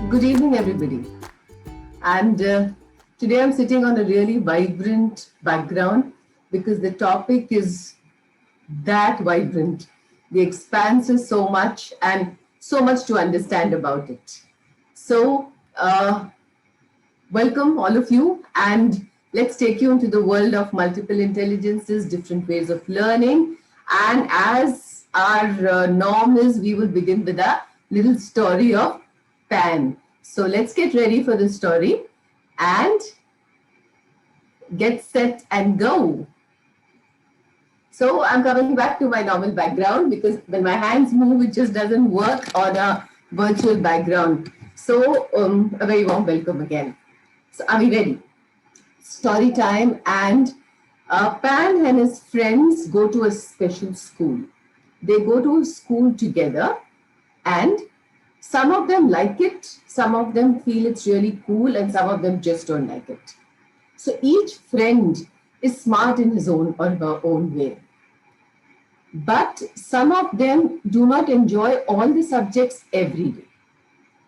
Good evening, everybody. And today I'm sitting on a really vibrant background because the topic is that vibrant. The expanse is so much and so much to understand about it. So, welcome all of you, and let's take you into the world of multiple intelligences, different ways of learning. And as our norm is, we will begin with a little story of Pan. So let's get ready for the story and get set and go. So I'm coming back to my normal background because when my hands move, it just doesn't work on a virtual background. So a very warm welcome again. So are we ready? Story time. And Pan and his friends go to a special school. They go to school together, and some of them like it, some of them feel it's really cool, and some of them just don't like it. So each friend is smart in his own or her own way. But some of them do not enjoy all the subjects every day.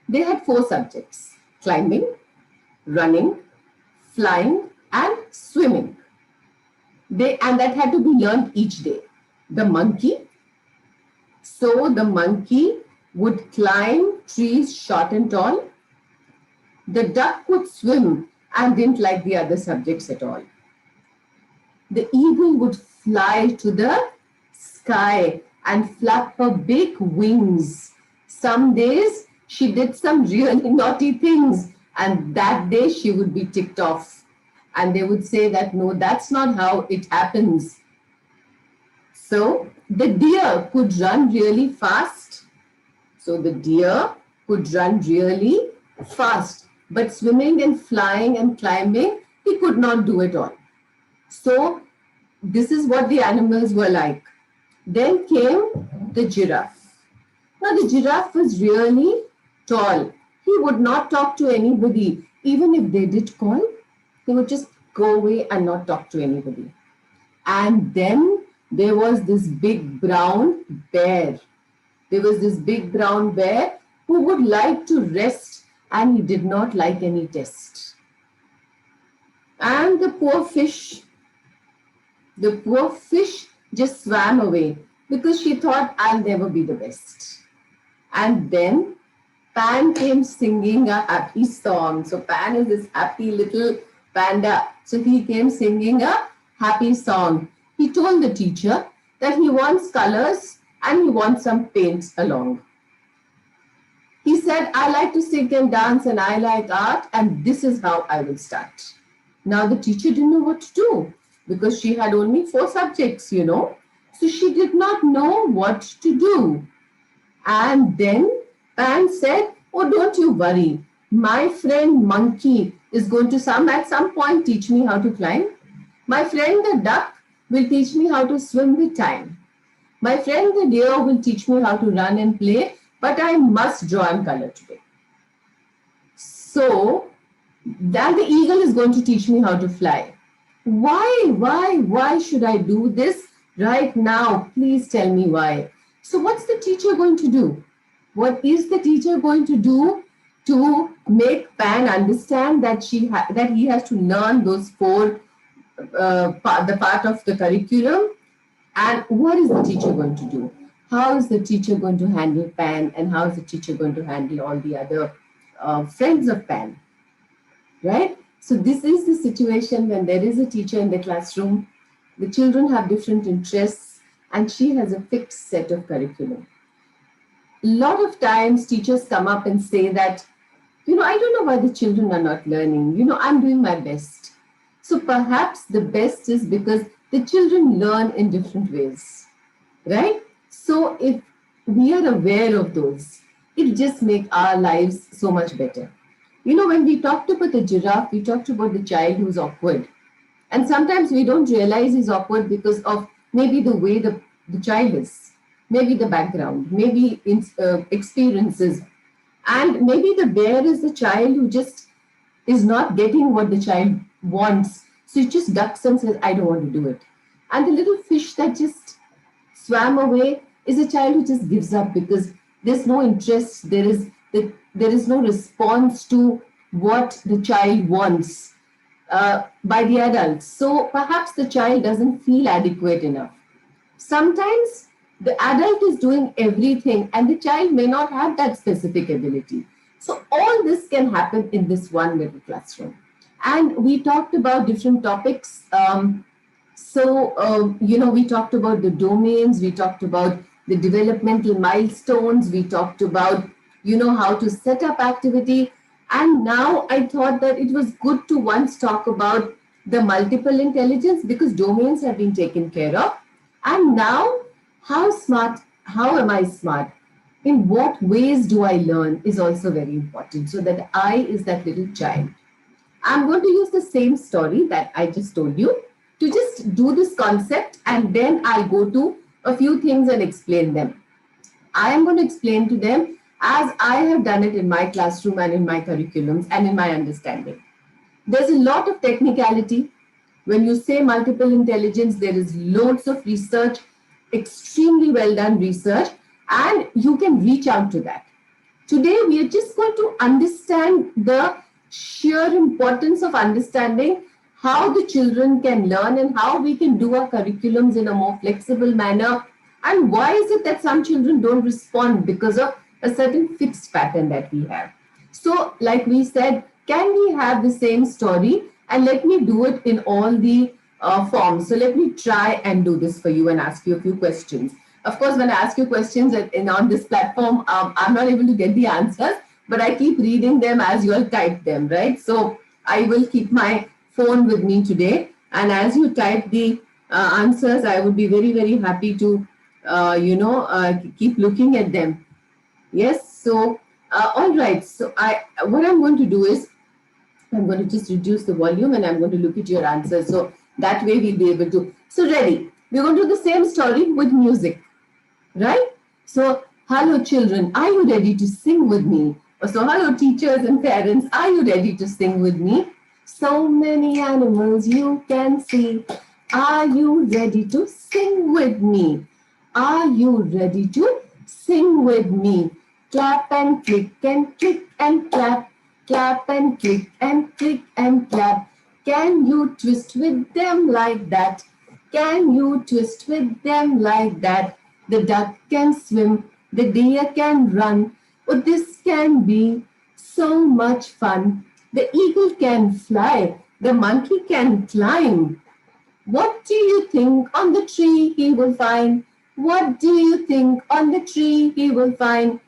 They had four subjects: climbing, running, flying, and swimming. And that had to be learned each day. The monkey. So the monkey would climb trees short and tall. The duck could swim and didn't like the other subjects at all. The eagle would fly to the sky and flap her big wings. Some days she did some really naughty things, and that day she would be ticked off. And they would say that, no, that's not how it happens. So the deer could run really fast. So the deer could run really fast, but swimming and flying and climbing, he could not do it all. So this is what the animals were like. Then came the giraffe. Now the giraffe was really tall. He would not talk to anybody. Even if they did call, he would just go away and not talk to anybody. And then there was this big brown bear. There was this big brown bear who would like to rest, and he did not like any test. And the poor fish just swam away because she thought, I'll never be the best. And then Pan came singing a happy song. So Pan is this happy little panda. So he came singing a happy song. He told the teacher that he wants colors and he wants some paints along. He said, I like to sing and dance and I like art, and this is how I will start. Now the teacher didn't know what to do because she had only four subjects, So she did not know what to do. And then Pan said, oh, don't you worry. My friend Monkey is going to at some point teach me how to climb. My friend the duck will teach me how to swim with time. My friend the deer will teach me how to run and play, but I must draw and color today. So then the eagle is going to teach me how to fly. Why should I do this right now? Please tell me why. So what's the teacher going to do? What is the teacher going to do to make Pan understand that that he has to learn those four the part of the curriculum? And what is the teacher going to do? How is the teacher going to handle Pan, and how is the teacher going to handle all the other friends of Pan? Right? So this is the situation when there is a teacher in the classroom. The children have different interests, and she has a fixed set of curriculum. A lot of times teachers come up and say that, I don't know why the children are not learning. I'm doing my best. So perhaps the best is because the children learn in different ways, right? So if we are aware of those, it just makes our lives so much better. When we talked about the giraffe, we talked about the child who's awkward. And sometimes we don't realize he's awkward because of maybe the way the child is, maybe the background, maybe experiences. And maybe the bear is the child who just is not getting what the child wants. So it just ducks and says, I don't want to do it. And the little fish that just swam away is a child who just gives up because there's no interest. that there is no response to what the child wants by the adults. So perhaps the child doesn't feel adequate enough. Sometimes the adult is doing everything and the child may not have that specific ability. So all this can happen in this one little classroom. And we talked about different topics. We talked about the domains, we talked about the developmental milestones, we talked about, how to set up activity. And now I thought that it was good to once talk about the multiple intelligence because domains have been taken care of. And now, how am I smart? In what ways do I learn is also very important. So that I is that little child. I'm going to use the same story that I just told you to just do this concept, and then I'll go to a few things and explain them. I am going to explain to them as I have done it in my classroom and in my curriculums and in my understanding. There's a lot of technicality. When you say multiple intelligence, there is loads of research, extremely well done research, and you can reach out to that. Today, we are just going to understand the sheer importance of understanding how the children can learn and how we can do our curriculums in a more flexible manner. And why is it that some children don't respond because of a certain fixed pattern that we have? So, like we said, can we have the same story? And let me do it in all the forms. So, let me try and do this for you and ask you a few questions. Of course, when I ask you questions on this platform, I'm not able to get the answers, but I keep reading them as you all type them, right? So, I will keep my phone with me today. And as you type the answers, I would be very, very happy to, keep looking at them. Yes, so, all right. So, what I'm going to do is, I'm going to just reduce the volume and I'm going to look at your answers. So, that way we'll be able to. So, ready. We're going to do the same story with music, right? So, hello, children. Are you ready to sing with me? So, hello, teachers and parents. Are you ready to sing with me? So many animals you can see. Are you ready to sing with me? Are you ready to sing with me? Clap and click and clap. Clap and click and clap. Can you twist with them like that? Can you twist with them like that? The duck can swim, the deer can run. Oh, this can be so much fun. The eagle can fly, the monkey can climb. What do you think on the tree he will find? What do you think on the tree he will find?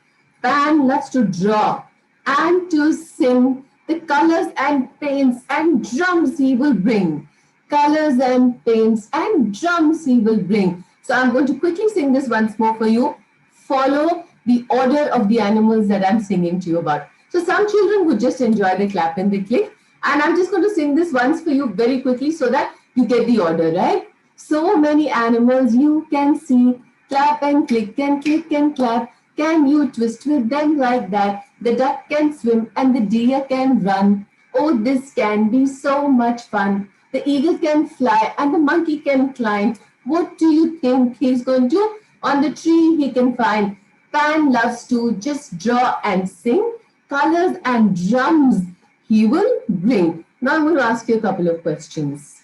Pan loves to draw and to sing. The colors and paints and drums he will bring. Colors and paints and drums he will bring. So I'm going to quickly sing this once more for you. Follow the order of the animals that I'm singing to you about. So some children would just enjoy the clap and the click. And I'm just going to sing this once for you very quickly so that you get the order, right? So many animals you can see. Clap and click and clap. Can you twist with them like that? The duck can swim and the deer can run. Oh, this can be so much fun. The eagle can fly and the monkey can climb. What do you think he's going to? On the tree he can find. Pan loves to just draw and sing. Colors and drums he will bring. Now I'm going to ask you a couple of questions.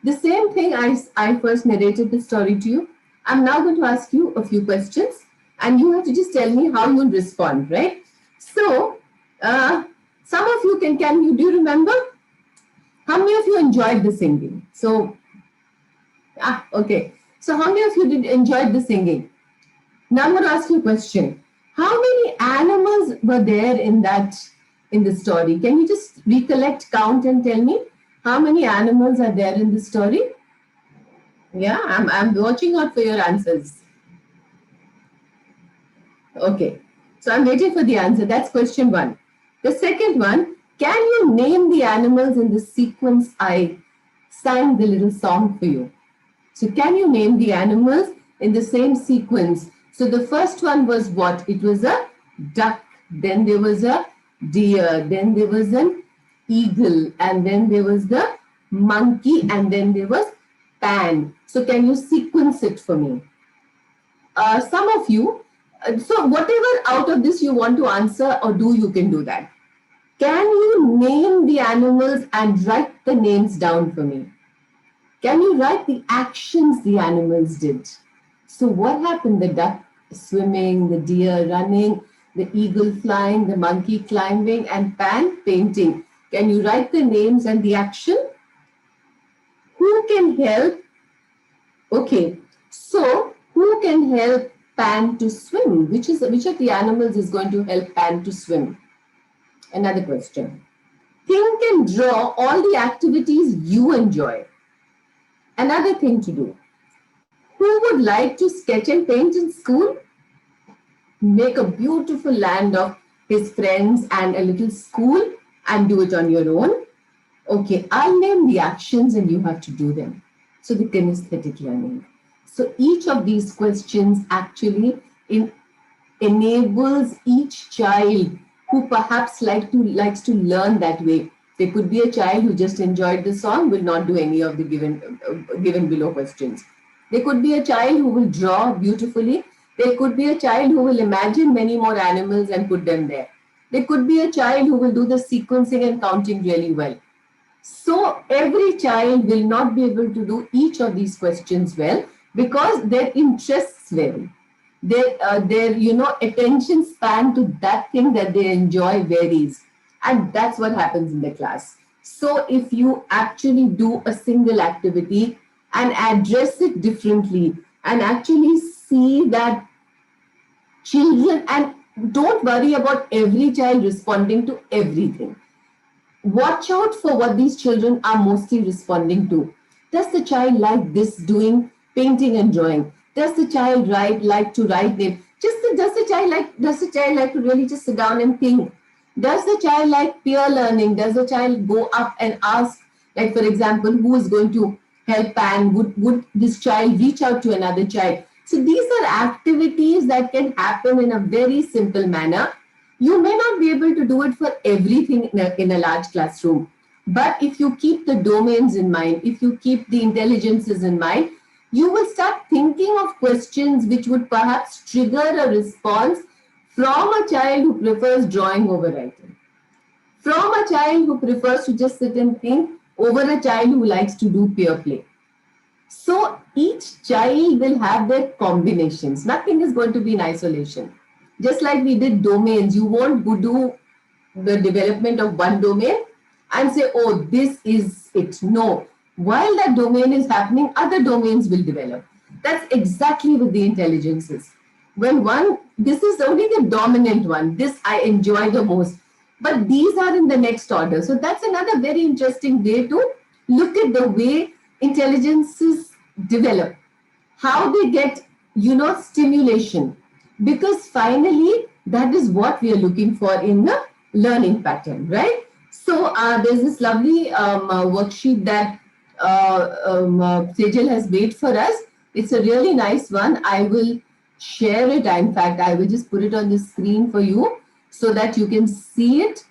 The same thing I first narrated the story to you. I'm now going to ask you a few questions and you have to just tell me how you'll respond, right? So, some of you do you remember? How many of you enjoyed the singing? So, okay. So, how many of you did enjoy the singing? Now I'm going to ask you a question. How many animals were there in the story? Can you just recollect, count, and tell me how many animals are there in the story? Yeah, I'm watching out for your answers. Okay, so I'm waiting for the answer. That's question one. The second one, can you name the animals in the sequence I sang the little song for you? So can you name the animals in the same sequence? So the first one was what? It was a duck, then there was a deer, then there was an eagle, and then there was the monkey, and then there was Pan. So can you sequence it for me? Some of you So whatever out of this you want to answer or do, you can do that. Can you name the animals and write the names down for me? Can you write the actions the animals did? So what happened? The duck swimming, the deer running, the eagle flying, the monkey climbing, and Pan painting. Can you write the names and the action? Who can help? Okay, so who can help Pan to swim? Which of the animals is going to help Pan to swim? Another question. Think and draw all the activities you enjoy. Another thing to do. Who would like to sketch and paint in school? Make a beautiful land of his friends and a little school and do it on your own. Okay, I'll name the actions and you have to do them. So the kinesthetic learning. So each of these questions actually enables each child who perhaps likes to learn that way. There could be a child who just enjoyed the song, will not do any of the given below questions. There could be a child who will draw beautifully. There could be a child who will imagine many more animals and put them there. There could be a child who will do the sequencing and counting really well. So every child will not be able to do each of these questions well because their interests vary. Their attention span to that thing that they enjoy varies, and that's what happens in the class. So if you actually do a single activity and address it differently and actually see that children, and don't worry about every child responding to everything. Watch out for what these children are mostly responding to. Does the child like this doing painting and drawing? Does the child like to write name? Does the child like to really just sit down and think? Does the child like peer learning? Does the child go up and ask, like for example, who is going to help Pan? Would this child reach out to another child? So these are activities that can happen in a very simple manner. You may not be able to do it for everything in a large classroom, but if you keep the domains in mind, if you keep the intelligences in mind, you will start thinking of questions which would perhaps trigger a response from a child who prefers drawing over writing, from a child who prefers to just sit and think over a child who likes to do peer play. So each child will have their combinations. Nothing is going to be in isolation. Just like we did domains, you won't do the development of one domain and say, oh, this is it. No. While that domain is happening, other domains will develop. That's exactly with the intelligences. This is only the dominant one. This I enjoy the most. But these are in the next order. So that's another very interesting way to look at the way intelligences develop, how they get, stimulation, because finally that is what we are looking for in the learning pattern, right? So there's this lovely worksheet that Sejal has made for us. It's a really nice one. I will share it. In fact, I will just put it on the screen for you so that you can see it.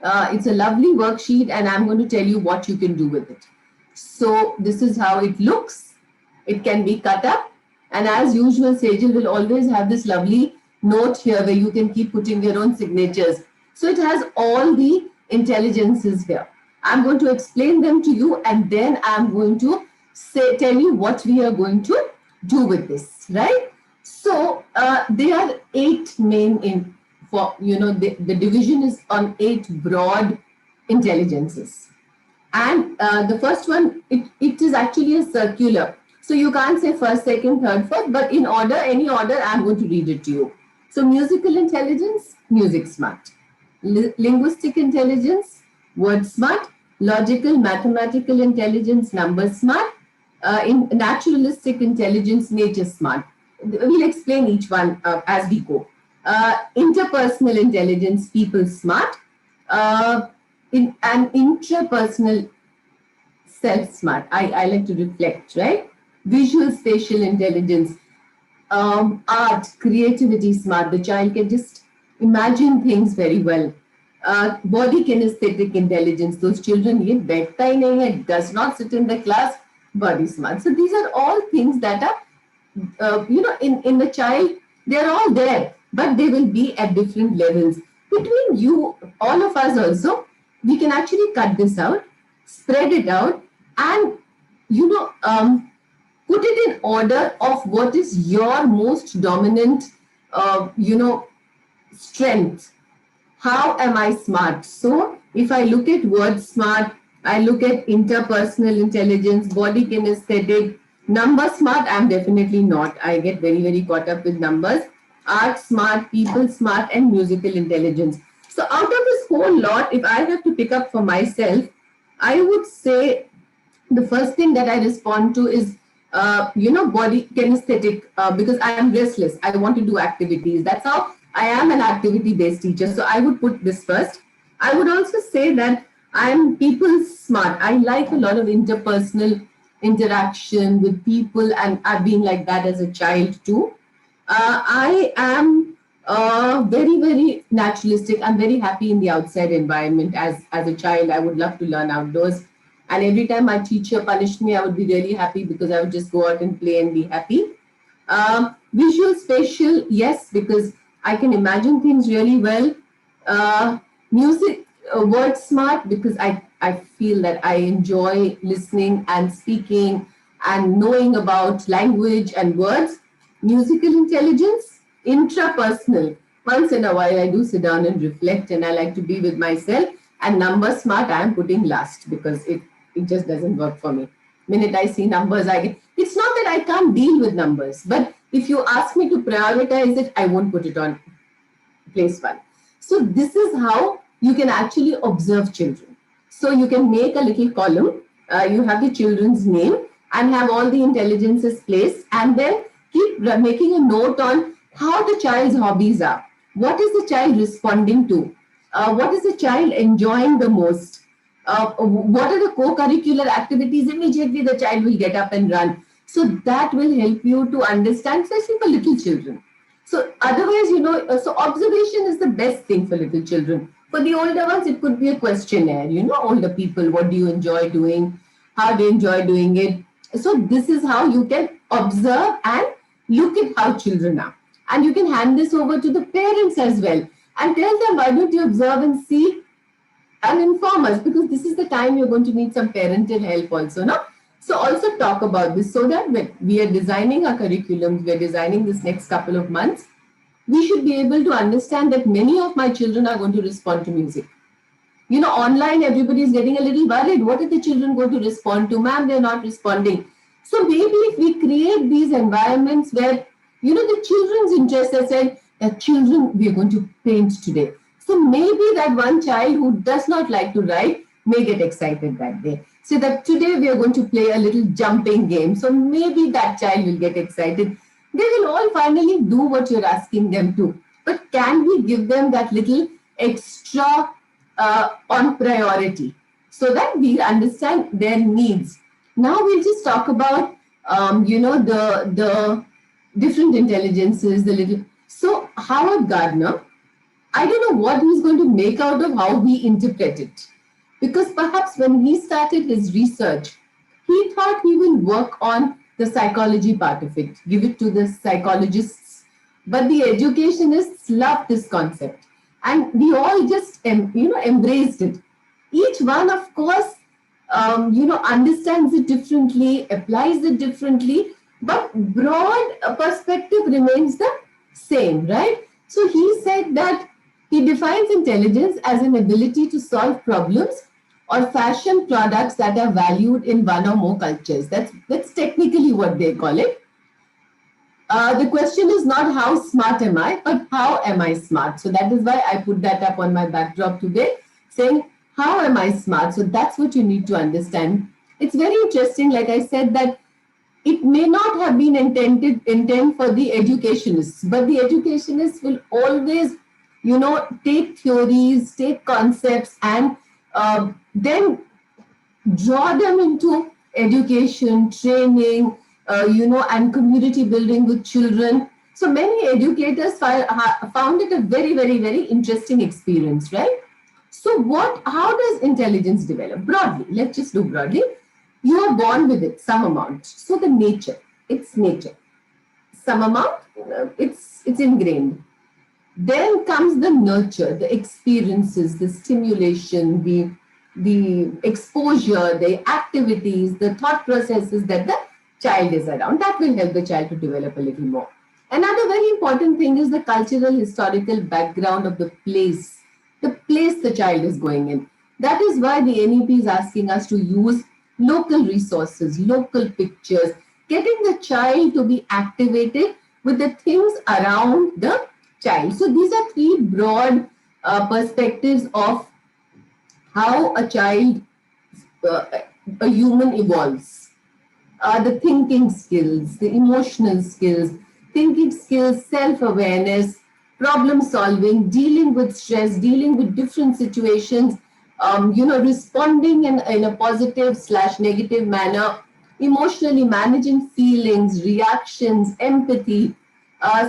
It's a lovely worksheet, and I'm going to tell you what you can do with it. So this is how it looks. It can be cut up. And as usual, Sejal will always have this lovely note here where you can keep putting your own signatures. So it has all the intelligences here. I'm going to explain them to you, and then I'm going to tell you what we are going to do with this, right? So there are 8 main the division is on 8 broad intelligences. And the first one, it is actually a circular. So you can't say first, second, third, fourth, but in order, any order, I'm going to read it to you. So musical intelligence, music smart. Linguistic intelligence, word smart. Logical, mathematical intelligence, number smart. In naturalistic intelligence, nature smart. We'll explain each one as we go. Interpersonal intelligence, people smart. In an intrapersonal self smart. I like to reflect, right? Visual spatial intelligence, art, creativity smart. The child can just imagine things very well. Body kinesthetic intelligence. Those children ये बैठता ही नहीं है, does not sit in the class, body smart. So these are all things that are, in the child They're all there, but they will be at different levels. Between you, all of us also, we can actually cut this out, spread it out, and you know, put it in order of what is your most dominant, strength. How am I smart? So if I look at word smart, I look at interpersonal intelligence, body kinesthetic, number smart, I'm definitely not. I get very, very caught up with numbers. Art smart, people smart, and musical intelligence. So out of this whole lot, if I have to pick up for myself, I would say the first thing that I respond to is, body kinesthetic, because I am restless. I want to do activities. That's how I am an activity based teacher. So I would put this first. I would also say that I'm people smart. I like a lot of interpersonal interaction with people, and I've been like that as a child too. I am very, very naturalistic. I'm very happy in the outside environment. As a child, I would love to learn outdoors. And every time my teacher punished me, I would be really happy because I would just go out and play and be happy. Visual, spatial, yes, because I can imagine things really well. Music, word smart, because I feel that I enjoy listening and speaking and knowing about language and words. Musical intelligence, intrapersonal. Once in a while, I do sit down and reflect, and I like to be with myself. And number smart, I'm putting last because it just doesn't work for me. Minute I see numbers, I get. It's not that I can't deal with numbers, but if you ask me to prioritize it, I won't put it on place one. So this is how you can actually observe children. So you can make a little column. You have the children's name and have all the intelligences placed, and then keep making a note on how the child's hobbies are. What is the child responding to? What is the child enjoying the most? What are the co-curricular activities? Immediately the child will get up and run. So that will help you to understand, especially for little children. So otherwise, so observation is the best thing for little children. For the older ones, it could be a questionnaire. Older people, what do you enjoy doing? How do you enjoy doing it? So this is how you can observe and look at how children are. And you can hand this over to the parents as well and tell them, why don't you observe and see and inform us, because this is the time you're going to need some parental help also, no? So also talk about this so that when we are designing our curriculums, we're designing this next couple of months, we should be able to understand that many of my children are going to respond to music. Online, everybody is getting a little worried. What are the children going to respond to? Ma'am, they're not responding. So maybe if we create these environments where, the children's interests are said, that children, we are going to paint today. So maybe that one child who does not like to write may get excited that day. So that today we are going to play a little jumping game. So maybe that child will get excited. They will all finally do what you're asking them to. But can we give them that little extra on priority so that we understand their needs? Now we'll just talk about the different intelligences, the little. So Howard Gardner, I don't know what he's going to make out of how we interpret it. Because perhaps when he started his research, he thought he will work on the psychology part of it, give it to the psychologists. But the educationists loved this concept. And we all just, embraced it. Each one, of course, understands it differently, applies it differently, but broad perspective remains the same, right? So he said that he defines intelligence as an ability to solve problems or fashion products that are valued in one or more cultures. That's technically what they call it. The question is not how smart am I, but how am I smart? So that is why I put that up on my backdrop today, saying, how am I smart? So that's what you need to understand. It's very interesting, like I said, that it may not have been intent for the educationists, but the educationists will always, take theories, take concepts, and then draw them into education, training, and community building with children. So many educators found it a very, very, very interesting experience, right? So how does intelligence develop? Broadly, let's just do broadly. You are born with it, some amount. So it's nature. some amount, it's ingrained. Then comes the nurture, the experiences, the stimulation, the exposure, the activities, the thought processes that the child is around. That will help the child to develop a little more. Another very important thing is the cultural historical background of the place the child is going in. That is why the NEP is asking us to use local resources, local pictures, getting the child to be activated with the things around the child. So these are three broad perspectives of how a child, uh, a human evolves. The thinking skills, the emotional skills, thinking skills, self-awareness, problem solving, dealing with stress, dealing with different situations, responding in a positive slash negative manner, emotionally managing feelings, reactions, empathy,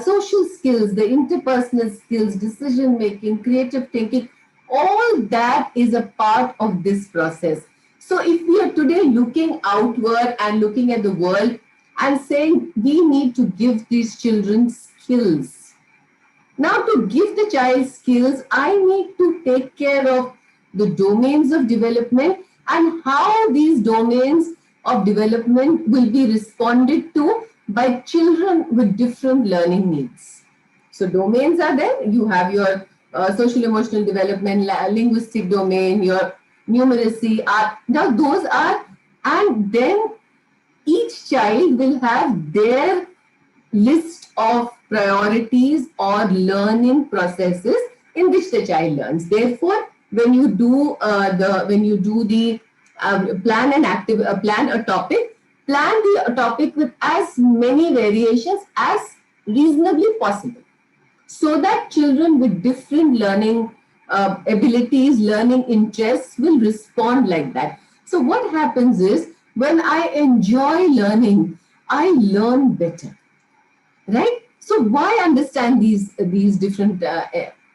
social skills, the interpersonal skills, decision making, creative thinking, all that is a part of this process. So if we are today looking outward and looking at the world and saying we need to give these children skills. Now, to give the child skills, I need to take care of the domains of development and how these domains of development will be responded to by children with different learning needs. So domains are there. You have your social emotional development, linguistic domain, your numeracy. Now those are, and then each child will have their list of priorities or learning processes in which the child learns. Therefore, when you do the plan a topic, plan the topic with as many variations as reasonably possible, so that children with different learning abilities, learning interests will respond like that. So what happens is when I enjoy learning, I learn better, right? So why understand these different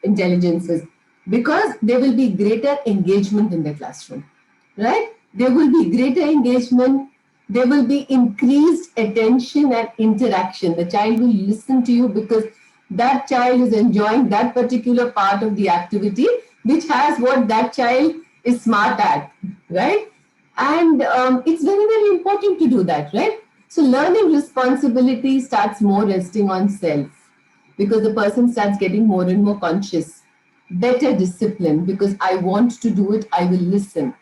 intelligences? Because there will be greater engagement in the classroom, right? There will be greater engagement. There will be increased attention and interaction. The child will listen to you because that child is enjoying that particular part of the activity, which has what that child is smart at, right? And it's very, very important to do that, right? So learning responsibility starts more resting on self, because the person starts getting more and more conscious. Better discipline, because I want to do it, I will listen.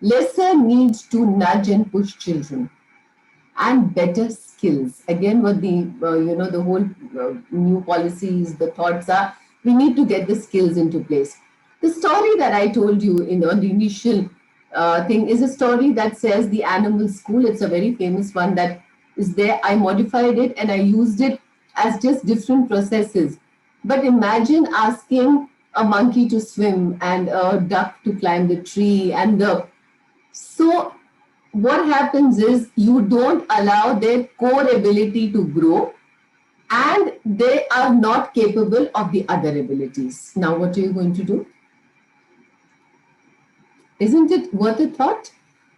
Lesser need to nudge and push children, and better skills. Again, what the whole new policies, the thoughts are, we need to get the skills into place. The story that I told you on the initial thing is a story that says the animal school. It's a very famous one that is there. I modified it and I used it as just different processes. But imagine asking a monkey to swim and a duck to climb the tree, and the so what happens is you don't allow their core ability to grow, and they are not capable of the other abilities. Now, what are you going to do? Isn't it worth a thought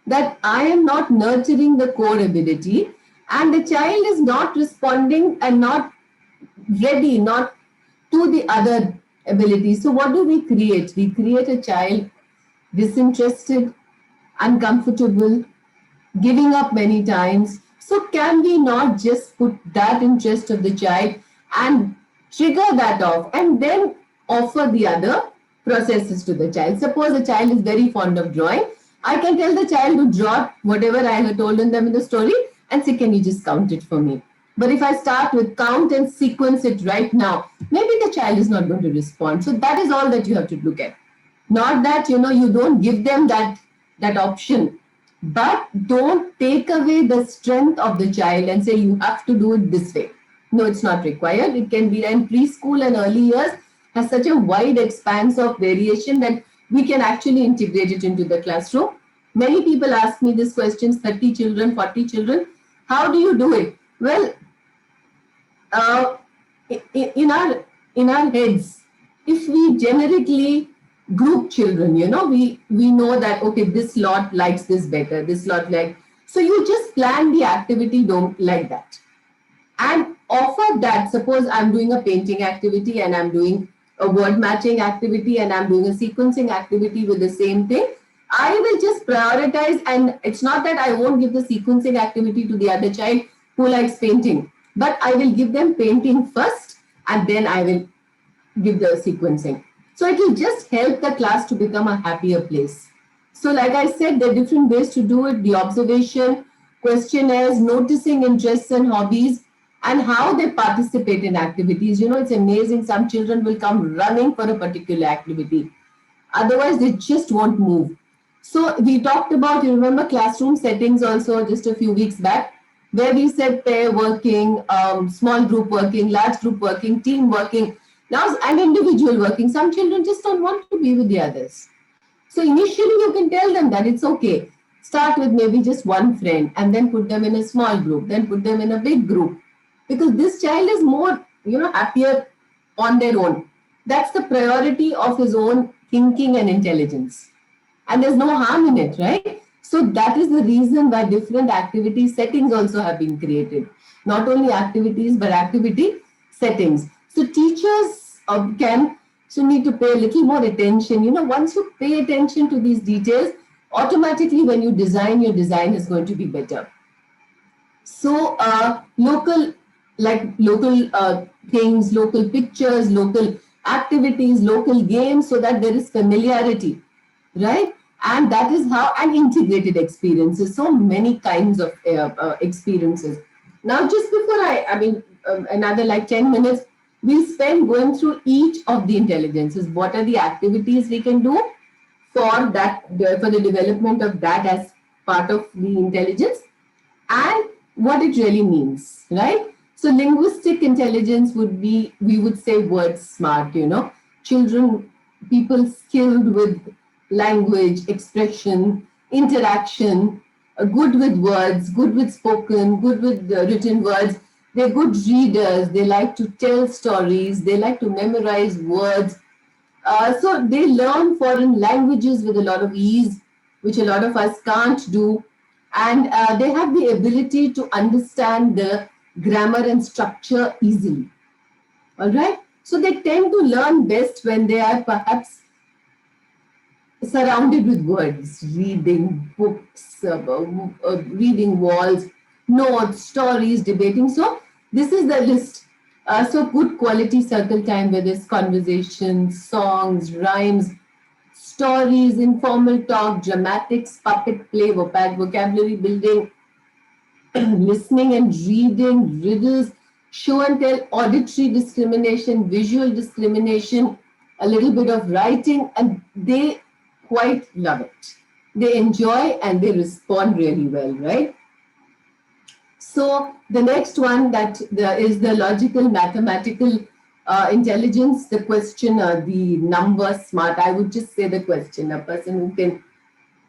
that I am not nurturing the core ability and the child is not responding and not ready, not to the other abilities? So, what do we create? We create a child disinterested, uncomfortable, giving up many times. So can we not just put that interest of the child and trigger that off and then offer the other processes to the child? Suppose a child is very fond of drawing. I can tell the child to draw whatever I had told them in the story and say, can you just count it for me? But if I start with count and sequence it right now, maybe the child is not going to respond. So that is all that you have to look at. Not that, you don't give them that option, but don't take away the strength of the child and say you have to do it this way. No, it's not required. It can be, and preschool and early years has such a wide expanse of variation that we can actually integrate it into the classroom. Many people ask me this question: 30 children, 40 children, how do you do it? Well, uh, in our heads, if we generically group children, we know that, okay, this lot likes this better, this lot like, so you just plan the activity like that, and offer that. Suppose I'm doing a painting activity and I'm doing a word matching activity and I'm doing a sequencing activity with the same thing. I will just prioritize, and it's not that I won't give the sequencing activity to the other child who likes painting, but I will give them painting first and then I will give the sequencing. So it will just help the class to become a happier place. So, like I said, there are different ways to do it: the observation, questionnaires, noticing interests and hobbies, and how they participate in activities. It's amazing. Some children will come running for a particular activity, otherwise, they just won't move. So, we talked about, you remember, classroom settings also just a few weeks back, where we said pair working, small group working, large group working, team working, now and individual working. Some children just don't want to be with the others. So initially you can tell them that it's okay. Start with maybe just one friend and then put them in a small group, then put them in a big group. Because this child is more, happier on their own. That's the priority of his own thinking and intelligence. And there's no harm in it, right? So that is the reason why different activity settings also have been created. Not only activities, but activity settings. So teachers can so need to pay a little more attention. Once you pay attention to these details, automatically when you design, your design is going to be better. So local things, local pictures, local activities, local games, so that there is familiarity, right? And that is how, and integrated experiences, so many kinds of experiences. Now, just before another like 10 minutes, we'll spend going through each of the intelligences. What are the activities we can do for that, for the development of that as part of the intelligence, and what it really means, right? So linguistic intelligence would be, we would say, word smart, children, people skilled with language, expression, interaction, good with words, good with spoken, good with written words. They're good readers. They like to tell stories. They like to memorize words. So they learn foreign languages with a lot of ease, which a lot of us can't do. And they have the ability to understand the grammar and structure easily. All right. So they tend to learn best when they are perhaps surrounded with words, reading books, reading walls, notes, stories, debating. So this is the list. So good quality circle time, where there's conversations, songs, rhymes, stories, informal talk, dramatics, puppet play, vocabulary building, listening and reading, riddles, show and tell, auditory discrimination, visual discrimination, a little bit of writing, and they quite love it. They enjoy and they respond really well, right? So the next one is the logical mathematical intelligence, the questioner, the number smart. I would just say the question, a person who can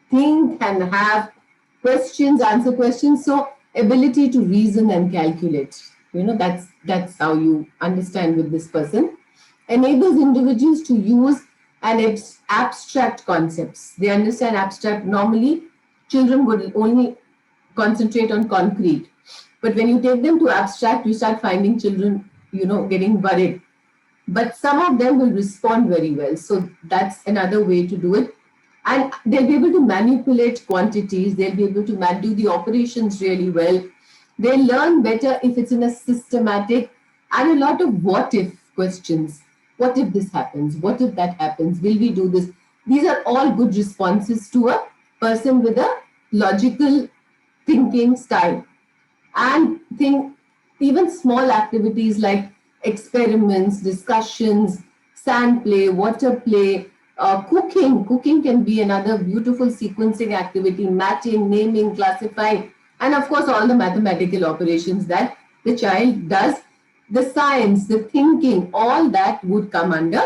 think and have questions, answer questions. So ability to reason and calculate. That's how you understand with this person. Enables individuals to use and abstract concepts. They understand abstract. Normally, children would only concentrate on concrete. But when you take them to abstract, you start finding children, getting worried. But some of them will respond very well. So that's another way to do it. And they'll be able to manipulate quantities. They'll be able to do the operations really well. They learn better if it's in a systematic, and a lot of what if questions. What if this happens? What if that happens? Will we do this? These are all good responses to a person with a logical thinking style. And think even small activities like experiments, discussions, sand play, water play, cooking. Cooking can be another beautiful sequencing activity, matching, naming, classifying, and of course, all the mathematical operations that the child does. The science, the thinking, all that would come under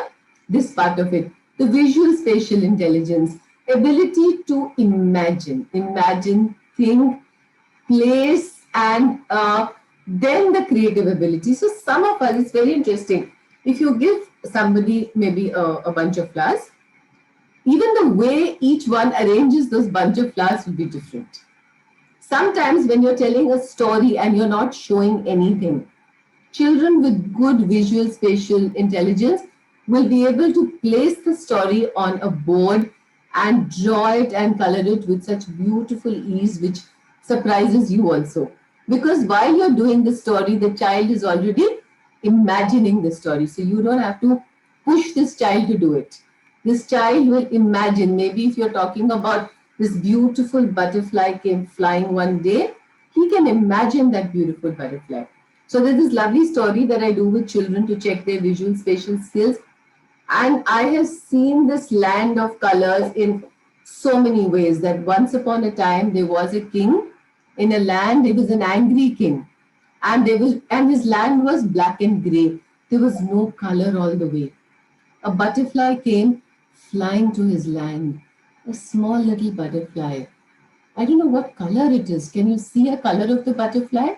this part of it. The visual spatial intelligence, ability to imagine, think, place, and then the creative ability. So some of us, it's very interesting. If you give somebody maybe a bunch of flowers, even the way each one arranges those bunch of flowers will be different. Sometimes when you're telling a story and you're not showing anything, Children with good visual spatial intelligence will be able to place the story on a board and draw it and color it with such beautiful ease, which surprises you also. Because while you're doing the story, the child is already imagining the story. So you don't have to push this child to do it. This child will imagine. Maybe if you're talking about this beautiful butterfly came flying one day, he can imagine that beautiful butterfly. So there's this lovely story that I do with children to check their visual spatial skills. And I have seen this land of colors in so many ways that once upon a time there was a king in a land, there was an angry king. And his land was black and grey. There was no color all the way. A butterfly came flying to his land. A small little butterfly. I don't know what color it is. Can you see a color of the butterfly?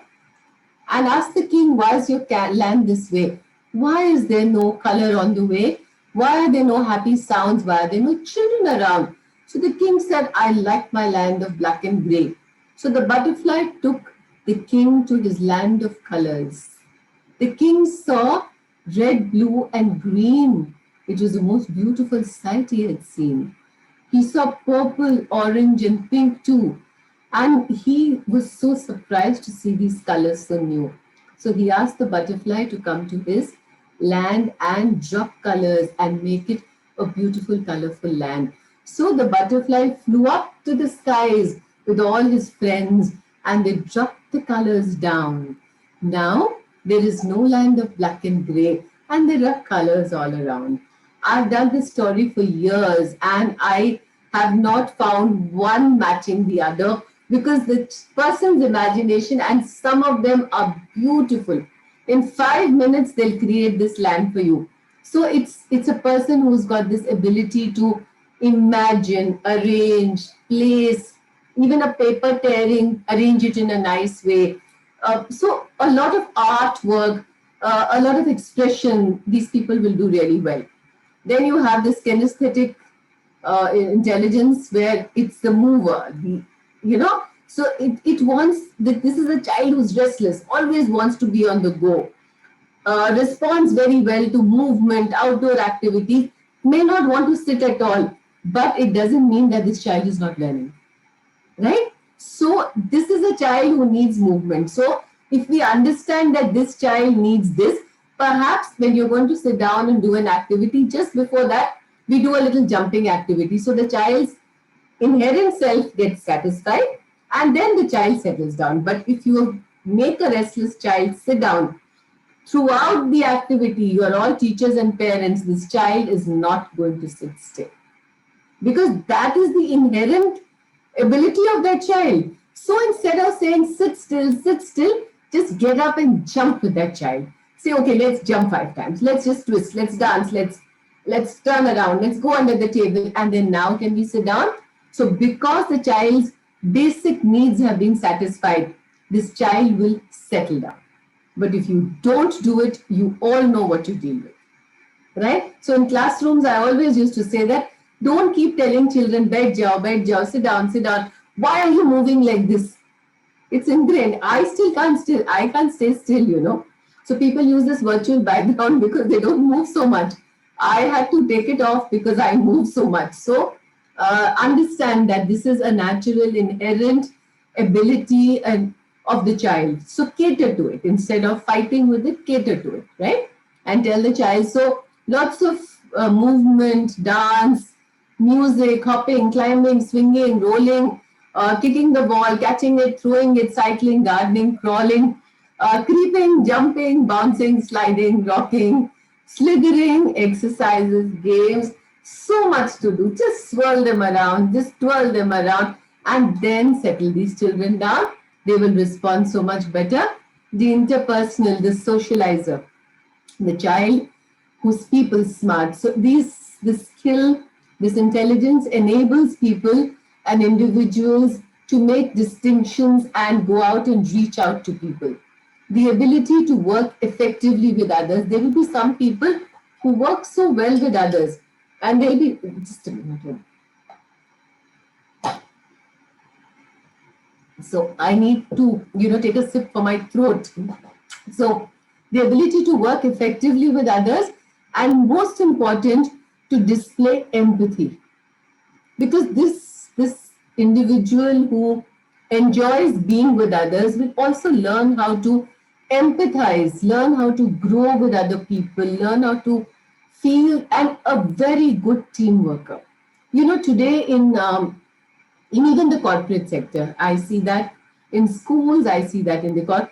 And asked the king, why is your land this way? Why is there no color on the way? Why are there no happy sounds? Why are there no children around? So the king said, I like my land of black and grey. So the butterfly took the king to his land of colors. The king saw red, blue, and green, which was the most beautiful sight he had seen. He saw purple, orange, and pink too. And he was so surprised to see these colors so new. So he asked the butterfly to come to his land and drop colors and make it a beautiful, colorful land. So the butterfly flew up to the skies with all his friends and they dropped the colors down. Now there is no land of black and grey and there are colors all around. I've done this story for years and I have not found one matching the other because the person's imagination and some of them are beautiful. In 5 minutes, they'll create this land for you. So it's a person who's got this ability to imagine, arrange, place, even a paper tearing, arrange it in a nice way. So a lot of artwork, a lot of expression, these people will do really well. Then you have this kinesthetic intelligence where it's the mover, so it wants that this is a child who's restless, always wants to be on the go, responds very well to movement, outdoor activities, may not want to sit at all, but it doesn't mean that this child is not learning, right? So this is a child who needs movement. So if we understand that this child needs this, perhaps when you're going to sit down and do an activity, just before that, we do a little jumping activity. So the child's inherent self gets satisfied and then the child settles down. But if you make a restless child sit down throughout the activity, you are all teachers and parents, this child is not going to sit still because that is the inherent ability of that child. So instead of saying sit still, just get up and jump with that child. Say, okay, let's jump 5 times. Let's just twist. Let's dance. Let's turn around. Let's go under the table. And then now can we sit down? So because the child's basic needs have been satisfied, this child will settle down. But if you don't do it, you all know what you deal with, right? So in classrooms, I always used to say that don't keep telling children, bed jao, sit down, sit down. Why are you moving like this? It's ingrained. I can't stay still. So people use this virtual background because they don't move so much. I had to take it off because I move so much. So understand that this is a natural, inherent ability and of the child. So cater to it instead of fighting with it. Cater to it, right? And tell the child. So lots of movement, dance, music, hopping, climbing, swinging, rolling, kicking the ball, catching it, throwing it, cycling, gardening, crawling, creeping, jumping, bouncing, sliding, rocking, slithering, exercises, games, so much to do. Just swirl them around, just twirl them around, and then settle these children down. They will respond so much better. The interpersonal, the socializer, the child who's people smart. So this skill, this intelligence enables people and individuals to make distinctions and go out and reach out to people. The ability to work effectively with others. There will be some people who work so well with others, and they'll be just a minute. So I need to, take a sip for my throat. So the ability to work effectively with others, and most important, to display empathy. Because this individual who enjoys being with others will also learn how to empathize, learn how to grow with other people, learn how to feel, and a very good team worker. Today in even the corporate sector, I see that in schools, I see that in the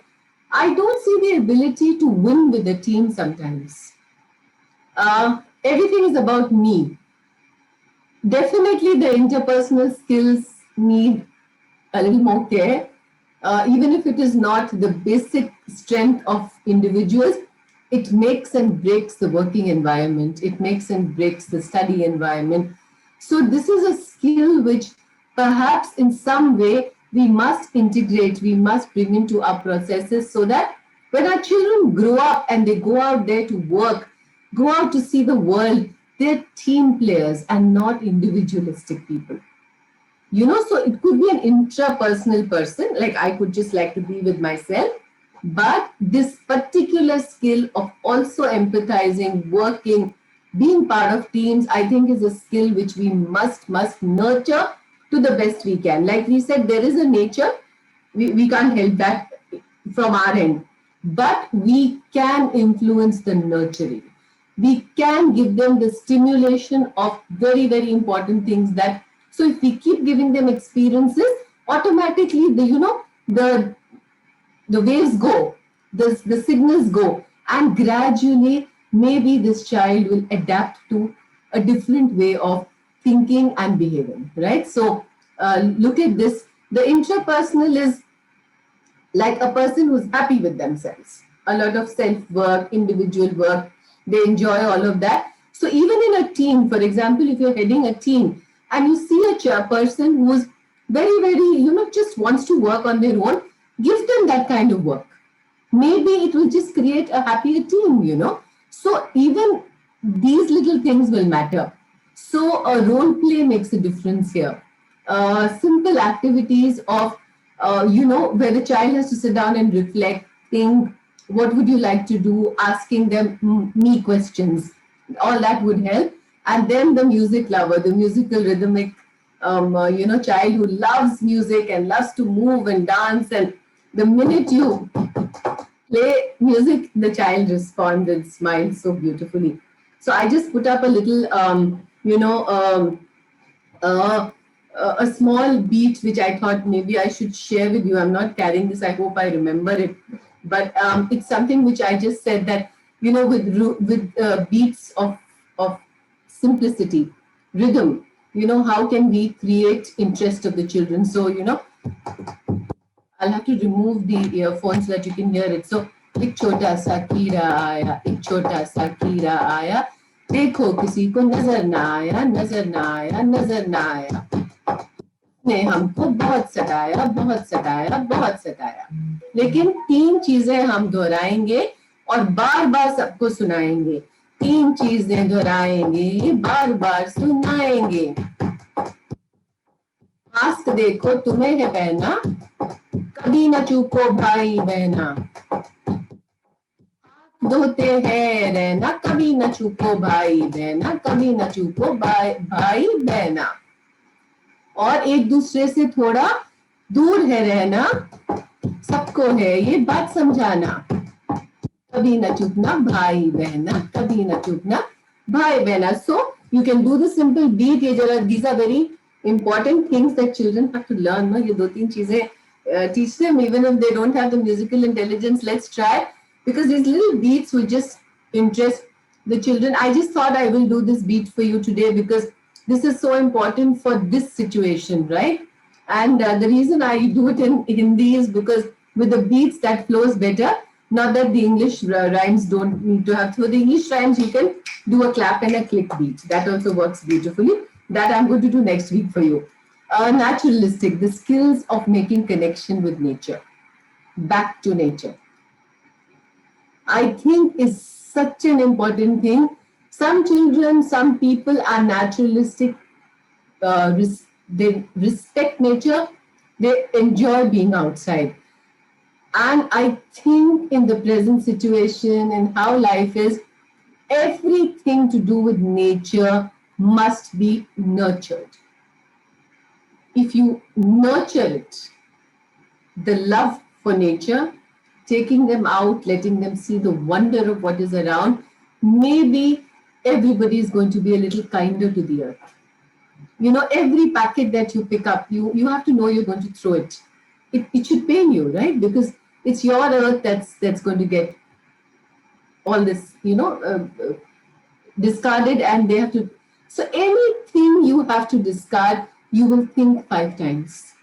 I don't see the ability to win with the team sometimes. Everything is about me. Definitely, the interpersonal skills need a little more care. Even if it is not the basic strength of individuals, it makes and breaks the working environment. It makes and breaks the study environment. So this is a skill which perhaps in some way we must integrate, we must bring into our processes so that when our children grow up and they go out there to work, go out to see the world, they're team players and not individualistic people. So it could be an intrapersonal person, like I could just like to be with myself, but this particular skill of also empathizing, working, being part of teams, I think is a skill which we must nurture to the best we can. Like we said, there is a nature, we can't help that from our end, but we can influence the nurturing. We can give them the stimulation of very, very important things that, so if we keep giving them experiences, automatically the waves go, the signals go, and gradually maybe this child will adapt to a different way of thinking and behaving, right? So look at this. The intrapersonal is like a person who's happy with themselves. A lot of self work, individual work, they enjoy all of that. So even in a team, for example, if you're heading a team and you see a chairperson who's very, very, just wants to work on their own, give them that kind of work. Maybe it will just create a happier team. So even these little things will matter. So a role play makes a difference here. Simple activities of, where the child has to sit down and reflect, think, what would you like to do, asking them me questions, all that would help. And then the music lover, the musical rhythmic, child who loves music and loves to move and dance. And the minute you play music, the child responds and smiles so beautifully. So I just put up a little, uh, a small beat which I thought maybe I should share with you. I'm not carrying this. I hope I remember it. But it's something which I just said that, with beats of simplicity, rhythm, how can we create interest of the children? So, I'll have to remove the earphones so that you can hear it. So, एक छोटा सा कीड़ा आया, एक छोटा सा कीड़ा आया, देखो किसी को नजर ना आया, नजर ना आया, नजर ना आया, ने हमको बहुत सताया, बहुत सताया, बहुत सताया। लेकिन तीन चीजें हम दोहराएंगे और बार बार सबको सुनाएंगे। तीन चीजें दोहराएंगे, बार बार सुनाएंगे। मास्क देखो तुम्हें है पहना, कभी न चूको भाई बहना, धोते हैं रहना, कभी न चूको भाई बहना, कभी न चूको भाई बहना, और एक दूसरे से थोड़ा दूर है रहना, सबको है ये बात समझाना, कभी न चूकना भाई बहना, कभी न चूकना भाई बहना. So you can do the simple beat. ये जरा, these are very important things that children have to learn. ना ये दो तीन चीजें teach them even if they don't have the musical intelligence. Let's try, because these little beats will just interest the children. I just thought I will do this beat for you today because this is so important for this situation, right? And the reason I do it in Hindi is because with the beats that flows better. Not that the English rhymes don't need to have. For the English rhymes, you can do a clap and a click beat. That also works beautifully. That I'm going to do next week for you. Naturalistic, the skills of making connection with nature. Back to nature. I think is such an important thing. Some children, some people are naturalistic. They respect nature. They enjoy being outside. And I think in the present situation and how life is, everything to do with nature must be nurtured. If you nurture it, the love for nature, taking them out, letting them see the wonder of what is around, maybe everybody is going to be a little kinder to the earth. You know, every packet that you pick up, you have to know you're going to throw it. It should pain you, right? Because it's your earth that's going to get all this, discarded, and they have to. So anything you have to discard, you will think 5 times.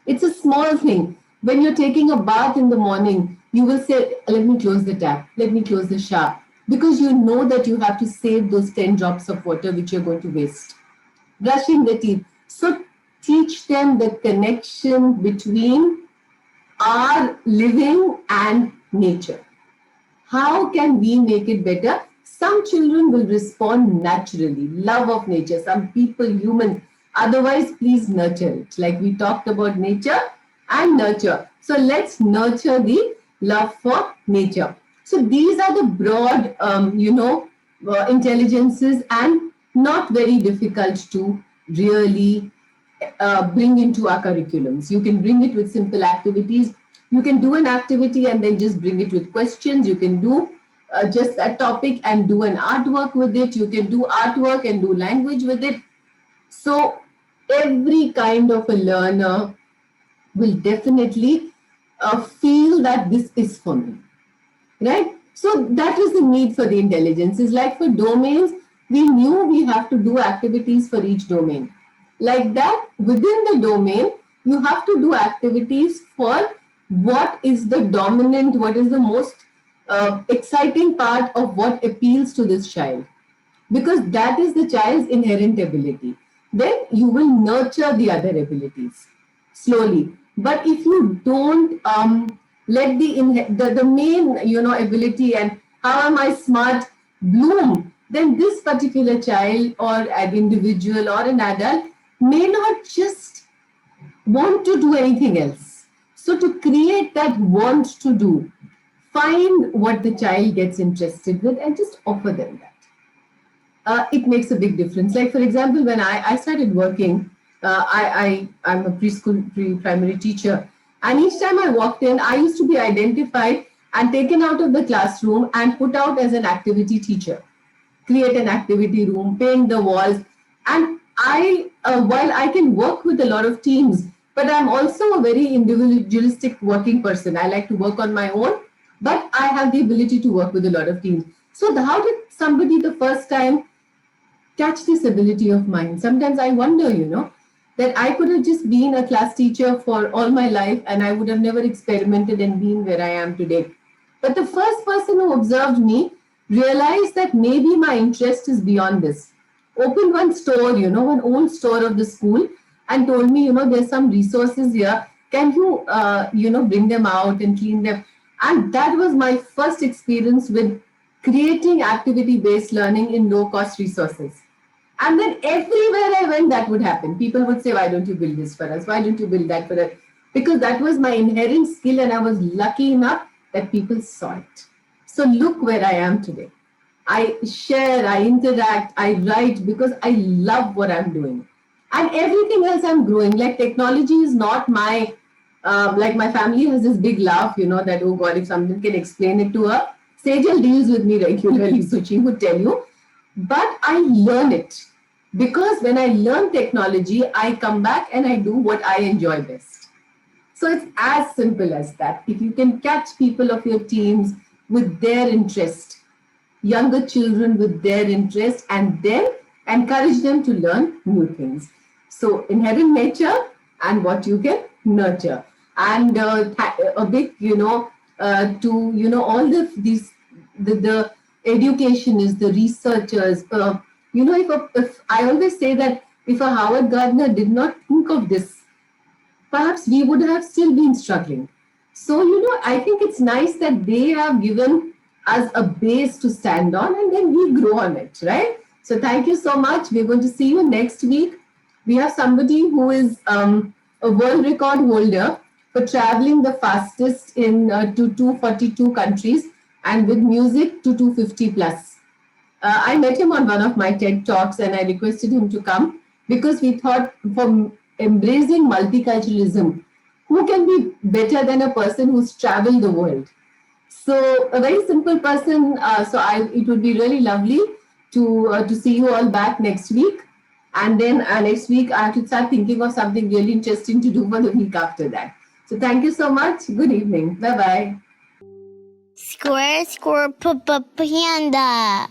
It's a small thing. When you're taking a bath in the morning, you will say, let me close the tap, let me close the shower, because you know that you have to save those 10 drops of water which you're going to waste. Brushing the teeth. So teach them the connection between our living and nature. How can we make it better? Some children will respond naturally, love of nature. Some people, humans. Otherwise, please nurture it. Like we talked about nature and nurture. So let's nurture the love for nature. So these are the broad, intelligences, and not very difficult to really bring into our curriculums. You can bring it with simple activities. You can do an activity and then just bring it with questions. You can do just a topic and do an artwork with it. You can do artwork and do language with it. So every kind of a learner will definitely feel that this is for me, right? So that is the need for the intelligence. Is like for domains, we knew we have to do activities for each domain. Like that, within the domain, you have to do activities for what is the dominant, what is the most exciting part of what appeals to this child, because that is the child's inherent ability. Then you will nurture the other abilities slowly. But if you don't let the main ability and how am I smart bloom, then this particular child or an individual or an adult may not just want to do anything else. So to create that want to do, find what the child gets interested with and just offer them that. It makes a big difference. Like for example, when I started working, I'm a preschool primary teacher, and each time I walked in, I used to be identified and taken out of the classroom and put out as an activity teacher. Create an activity room, paint the walls, and while I can work with a lot of teams, but I'm also a very individualistic working person. I like to work on my own, but I have the ability to work with a lot of teams. So how did somebody the first time catch this ability of mine? Sometimes I wonder, that I could have just been a class teacher for all my life and I would have never experimented and been where I am today. But the first person who observed me realized that maybe my interest is beyond this. Opened one store, one old store of the school, and told me, there's some resources here. Can you, bring them out and clean them? And that was my first experience with creating activity-based learning in low-cost resources. And then everywhere I went, that would happen. People would say, why don't you build this for us? Why don't you build that for us? Because that was my inherent skill and I was lucky enough that people saw it. So look where I am today. I share, I interact, I write because I love what I'm doing. And everything else I'm growing. Like technology is not my, like my family has this big laugh, that, oh God, if someone can explain it to her. Sejal deals with me regularly, so she would tell you. But I learn it. Because when I learn technology, I come back and I do what I enjoy best. So it's as simple as that. If you can catch people of your teams with their interest, younger children with their interest, and then encourage them to learn new things. So inherent nature and what you can nurture. And a big, to, all the educationists, the researchers, if I always say that if a Howard Gardner did not think of this, perhaps we would have still been struggling. So, I think it's nice that they have given us a base to stand on and then we grow on it, right? So thank you so much. We're going to see you next week. We have somebody who is a world record holder for traveling the fastest in to 242 countries and with music to 250 plus. I met him on one of my TED Talks and I requested him to come because we thought for embracing multiculturalism, who can be better than a person who's traveled the world? So a very simple person. It would be really lovely to see you all back next week, and then next week I have to start thinking of something really interesting to do for the week after that. So thank you so much. Good evening. Bye bye. Square, square, panda.